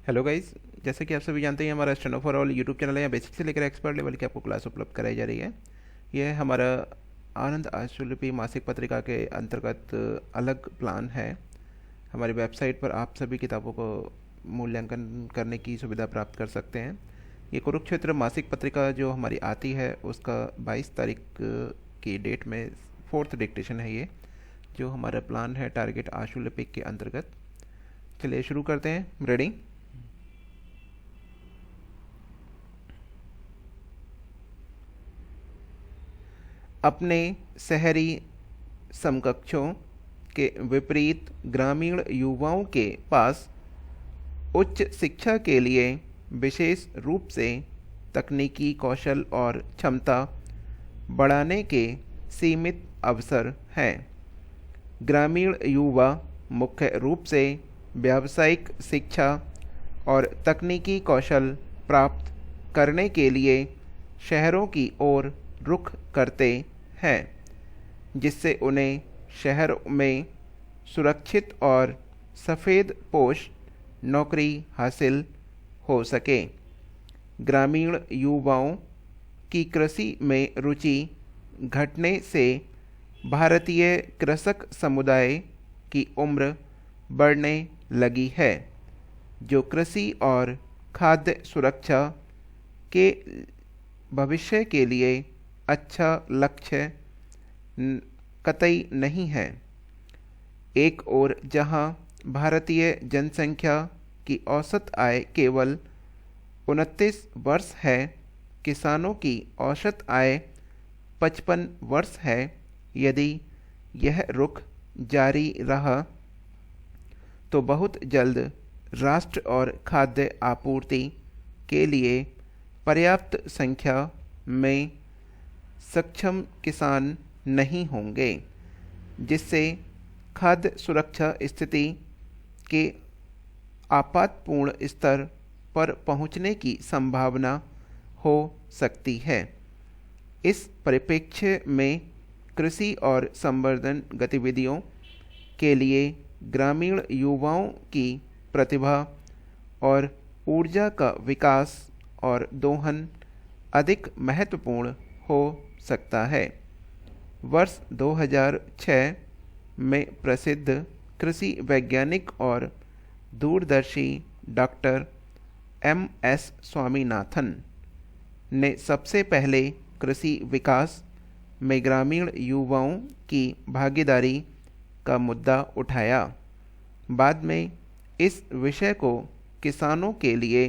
Hello guys. जैसे कि आप सभी जानते हैं, हमारा stand for all YouTube channel है। यहाँ बेसिक से लेकर एक्सपर्ट लेवल की आपको क्लास उपलब्ध कराई जा रही है। यह है हमारा आनंद आशुलिपि मासिक पत्रिका के अंतर्गत अलग प्लान है। हमारी वेबसाइट पर आप सभी किताबों को मूल्यांकन करने की सुविधा प्राप्त कर सकते हैं। ये कुरुक्षेत्र मासिक पत्रिका जो हमारी आती है उसका 22 तारीख की डेट में 4th डिक्टेशन है ये, जो हमारा प्लान है टारगेट आशुलिपिक के अंतर्गत। चलिए शुरू करते हैं। रेडी? अपने शहरी समकक्षों के विपरीत ग्रामीण युवाओं के पास उच्च शिक्षा के लिए विशेष रूप से तकनीकी कौशल और क्षमता बढ़ाने के सीमित अवसर हैं। ग्रामीण युवा मुख्य रूप से व्यावसायिक शिक्षा और तकनीकी कौशल प्राप्त करने के लिए शहरों की ओर रुख करते हैं, जिससे उन्हें शहर में सुरक्षित और सफ़ेद पोश नौकरी हासिल हो सके। ग्रामीण युवाओं की कृषि में रुचि घटने से भारतीय कृषक समुदाय की उम्र बढ़ने लगी है, जो कृषि और खाद्य सुरक्षा के भविष्य के लिए अच्छा लक्ष्य कतई नहीं है। एक ओर जहां भारतीय जनसंख्या की औसत आय केवल 29 वर्ष है, किसानों की औसत आय 55 वर्ष है। यदि यह रुख जारी रहा तो बहुत जल्द राष्ट्र और खाद्य आपूर्ति के लिए पर्याप्त संख्या में सक्षम किसान नहीं होंगे, जिससे खाद्य सुरक्षा स्थिति के आपातपूर्ण स्तर पर पहुंचने की संभावना हो सकती है। इस परिप्रेक्ष्य में कृषि और संवर्धन गतिविधियों के लिए ग्रामीण युवाओं की प्रतिभा और ऊर्जा का विकास और दोहन अधिक महत्वपूर्ण हो सकता है। वर्ष 2006 में प्रसिद्ध कृषि वैज्ञानिक और दूरदर्शी डॉक्टर M.S. स्वामीनाथन ने सबसे पहले कृषि विकास में ग्रामीण युवाओं की भागीदारी का मुद्दा उठाया। बाद में इस विषय को किसानों के लिए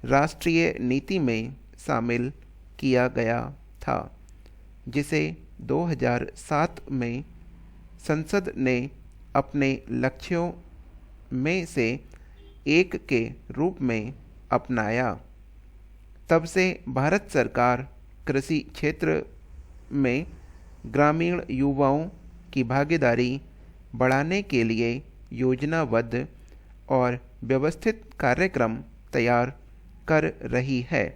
राष्ट्रीय नीति में शामिल किया गया था, जिसे 2007 में संसद ने अपने लक्ष्यों में से एक के रूप में अपनाया। तब से भारत सरकार कृषि क्षेत्र में ग्रामीण युवाओं की भागीदारी बढ़ाने के लिए योजनाबद्ध और व्यवस्थित कार्यक्रम तैयार कर रही है।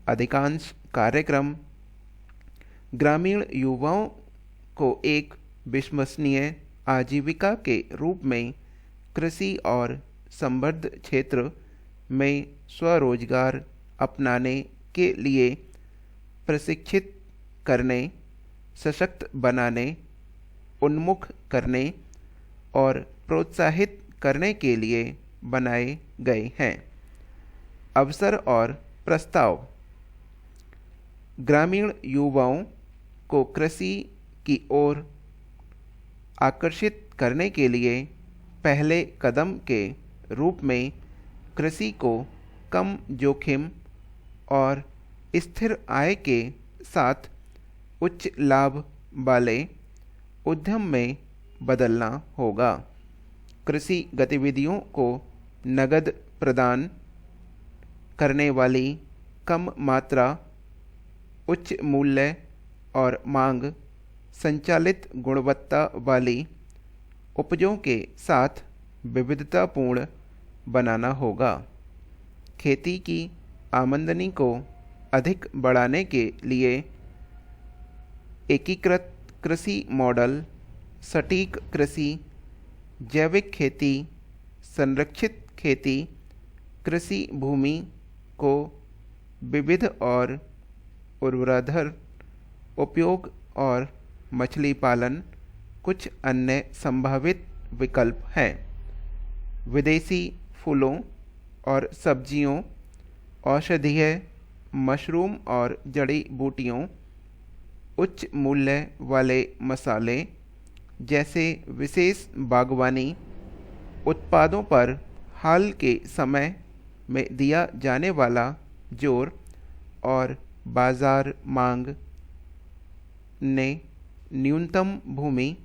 अधिकांश कार्यक्रम ग्रामीण युवाओं को एक विश्वसनीय आजीविका के रूप में कृषि और संबद्ध क्षेत्र में स्वरोजगार अपनाने के लिए प्रशिक्षित करने, सशक्त बनाने, उन्मुख करने और प्रोत्साहित करने के लिए बनाए गए हैं। अवसर और प्रस्ताव। ग्रामीण युवाओं को कृषि की ओर आकर्षित करने के लिए पहले कदम के रूप में कृषि को कम जोखिम और स्थिर आय के साथ उच्च लाभ वाले उद्यम में बदलना होगा। कृषि गतिविधियों को नगद प्रदान करने वाली कम मात्रा, उच्च मूल्य और मांग संचालित गुणवत्ता वाली उपजों के साथ विविधतापूर्ण बनाना होगा। खेती की आमदनी को अधिक बढ़ाने के लिए एकीकृत कृषि मॉडल, सटीक कृषि, जैविक खेती, संरक्षित खेती कृषि भूमि को विविध और उर्वराधर उपयोग और मछली पालन कुछ अन्य संभावित विकल्प हैं। विदेशी फूलों और सब्जियों, औषधीय मशरूम और जड़ी बूटियों, उच्च मूल्य वाले मसाले जैसे विशेष बागवानी उत्पादों पर हाल के समय में दिया जाने वाला जोर और बाजार मांग ने न्यूनतम भूमि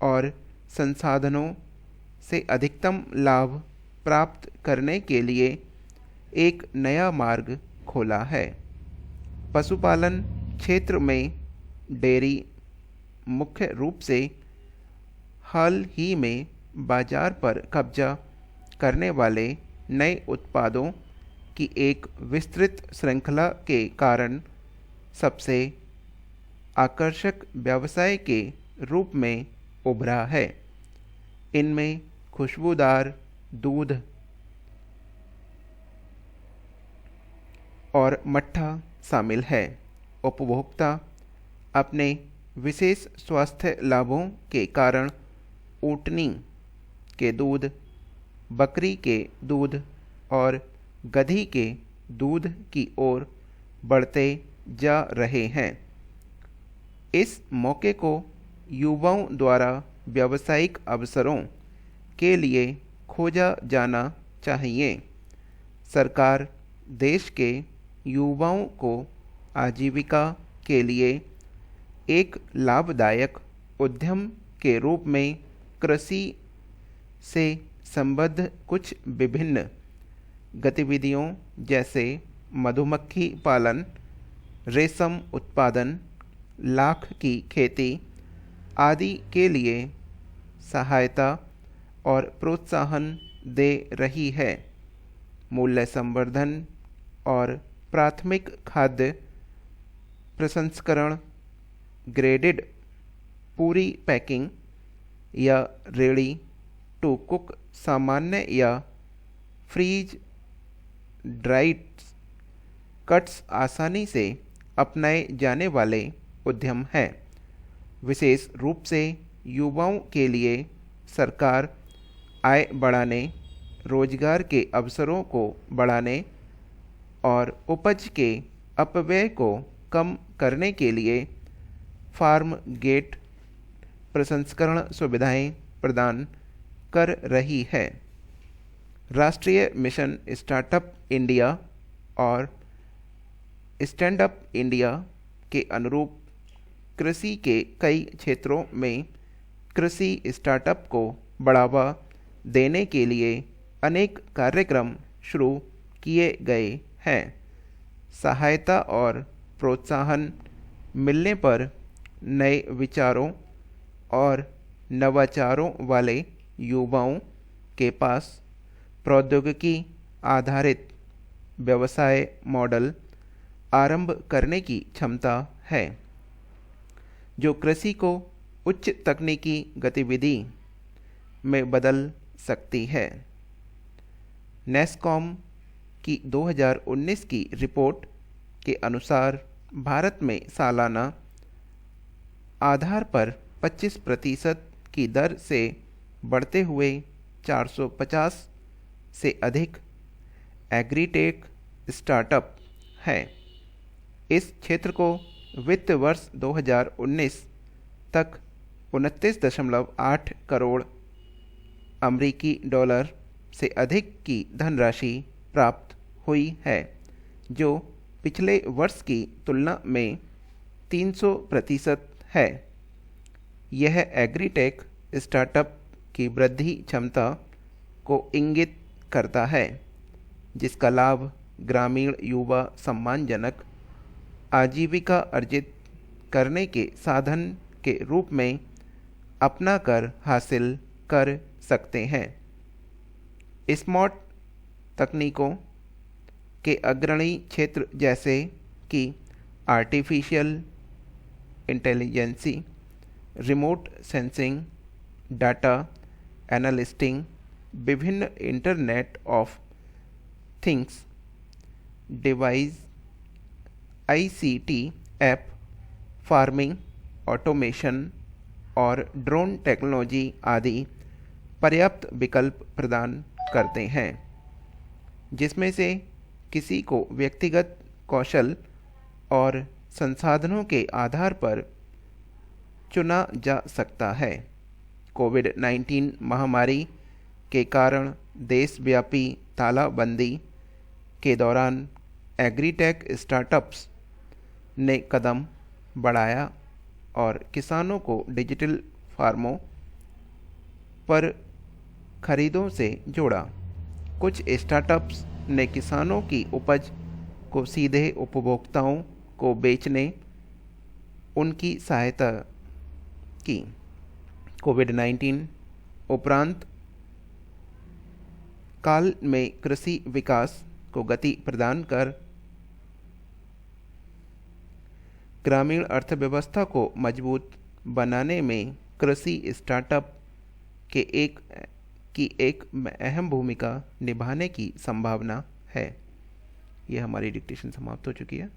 और संसाधनों से अधिकतम लाभ प्राप्त करने के लिए एक नया मार्ग खोला है। पशुपालन क्षेत्र में डेयरी मुख्य रूप से हाल ही में बाजार पर कब्जा करने वाले नए उत्पादों की एक विस्तृत श्रृंखला के कारण सबसे आकर्षक व्यवसाय के रूप में उभरा है। इनमें खुशबूदार दूध और मट्ठा शामिल है। उपभोक्ता अपने विशेष स्वास्थ्य लाभों के कारण ऊँटनी के दूध, बकरी के दूध और गधी के दूध की ओर बढ़ते जा रहे हैं। इस मौके को युवाओं द्वारा व्यावसायिक अवसरों के लिए खोजा जाना चाहिए। सरकार देश के युवाओं को आजीविका के लिए एक लाभदायक उद्यम के रूप में कृषि से संबद्ध कुछ विभिन्न गतिविधियों जैसे मधुमक्खी पालन, रेशम उत्पादन, लाख की खेती आदि के लिए सहायता और प्रोत्साहन दे रही है। मूल्य संवर्धन और प्राथमिक खाद्य प्रसंस्करण, ग्रेडेड पूरी पैकिंग या रेडी टू कुक, सामान्य या फ्रीज ड्राइड कट्स आसानी से अपनाए जाने वाले उद्यम हैं। विशेष रूप से युवाओं के लिए सरकार आय बढ़ाने, रोजगार के अवसरों को बढ़ाने और उपज के अपव्यय को कम करने के लिए फार्म गेट प्रसंस्करण सुविधाएं प्रदान कर रही है। राष्ट्रीय मिशन स्टार्टअप इंडिया और स्टैंड अप इंडिया के अनुरूप कृषि के कई क्षेत्रों में कृषि स्टार्टअप को बढ़ावा देने के लिए अनेक कार्यक्रम शुरू किए गए हैं। सहायता और प्रोत्साहन मिलने पर नए विचारों और नवाचारों वाले युवाओं के पास प्रौद्योगिकी आधारित व्यवसाय मॉडल आरंभ करने की क्षमता है, जो कृषि को उच्च तकनीकी गतिविधि में बदल सकती है। नेस्कॉम की 2019 की रिपोर्ट के अनुसार भारत में सालाना आधार पर 25% की दर से बढ़ते हुए 450 से अधिक एग्रीटेक स्टार्टअप हैं। इस क्षेत्र को वित्त वर्ष 2019 तक 29.8 करोड़ अमेरिकी डॉलर से अधिक की धनराशि प्राप्त हुई है, जो पिछले वर्ष की तुलना में 300% है। यह एग्रीटेक स्टार्टअप की वृद्धि क्षमता को इंगित करता है, जिसका लाभ ग्रामीण युवा सम्मानजनक आजीविका अर्जित करने के साधन के रूप में अपनाकर हासिल कर सकते हैं। स्मार्ट तकनीकों के अग्रणी क्षेत्र जैसे कि artificial intelligence, remote sensing, data analysing, विभिन्न internet of things device ICT app, farming automation और ड्रोन टेक्नोलॉजी आदि पर्याप्त विकल्प प्रदान करते हैं, जिसमें से किसी को व्यक्तिगत कौशल और संसाधनों के आधार पर चुना जा सकता है। कोविड-19 महामारी के कारण देशव्यापी तालाबंदी के दौरान एग्रीटेक स्टार्टअप्स ने कदम बढ़ाया और किसानों को डिजिटल फार्मों पर खरीदों से जोड़ा। कुछ स्टार्टअप्स ने किसानों की उपज को सीधे उपभोक्ताओं को बेचने उनकी सहायता की। कोविड-19 उपरांत काल में कृषि विकास को गति प्रदान कर ग्रामीण अर्थव्यवस्था को मजबूत बनाने में कृषि स्टार्टअप की एक अहम भूमिका निभाने की संभावना है। यह हमारी डिक्टेशन समाप्त हो चुकी है।